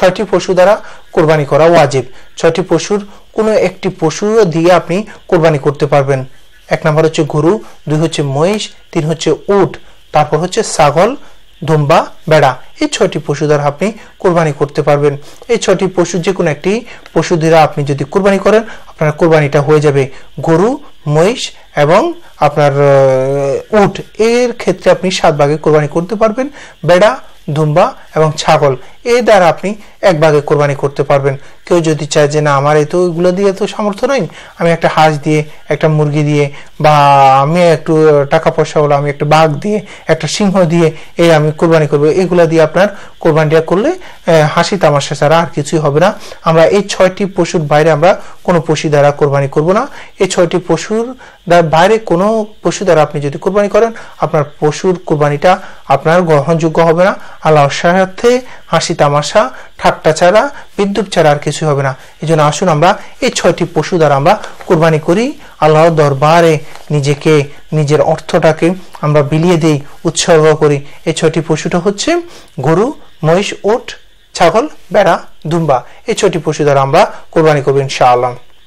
6টি পশু দ্বারা কুরবানি করা ওয়াজিব। 6টি পশুর কোনো একটি পশু দিয়ে আপনি কুরবানি করতে পারবেন। 1 নম্বর হচ্ছে গরু, 2 হচ্ছে মহিষ, 3 হচ্ছে উট, তারপর হচ্ছে ছাগল, দুম্বা, বেড়া। এই 6টি পশু দ্বারা আপনি কুরবানি করতে পারবেন। এই 6টি পশু যে কোনো একটি পশু দ্বারা আপনি যদি কুরবানি করেন, আপনার কুরবানিটা হয়ে যাবে। গরু, মহিষ এবং আপনার উট, এর ক্ষেত্রে আপনি 7 ভাগে কুরবানি করতে পারবেন। বেড়া, দুম্বা এবং ছাগল, এই দ্বারা আপনি 1 ভাগে কুরবানি করতে পারবেন। কেউ যদি চায় যে না আমার তো এগুলো দিয়ে তো সামর্থ্য নেই, আমি একটা হাঁস দিয়ে, একটা মুরগি দিয়ে, বা আমি একটু টাকা পয়সা হলো আমি একটা বাঘ দিয়ে, একটা সিংহ দিয়ে এই আমি কুরবানি করবো, এগুলা দিয়ে আপনার কুরবানিটা করলে হাসি তামাশা ছাড়া আর কিছুই হবে না। আমরা এই 6টি পশুর বাইরে আমরা কোনো পশু দ্বারা কুরবানি করব না। এই 6টি পশুর বাইরে কোনো পশু দ্বারা আপনি যদি কুরবানি করেন, আপনার পশুর কুরবানিটা আপনার গ্রহণযোগ্য হবে না। আল্লাহর সাথে হাসি তামাশা ঠাট্টা ছাড়া, বিদ্রুপ ছাড়া আর কিছু হবে না। এই জন্য আসুন আমরা এই 6টি পশু দ্বারা আমরা কুরবানি করি, আল্লাহর দরবারে নিজেকে, নিজের অর্থটাকে আমরা বিলিয়ে দেই, উৎসর্গ করি। এই 6টি পশুটা হচ্ছে গরু, মহিষ, উট, ছাগল, বেড়া, দুম্বা। এই 6টি পশু দ্বারা আমরা কুরবানি করব ইনশাআল্লাহ।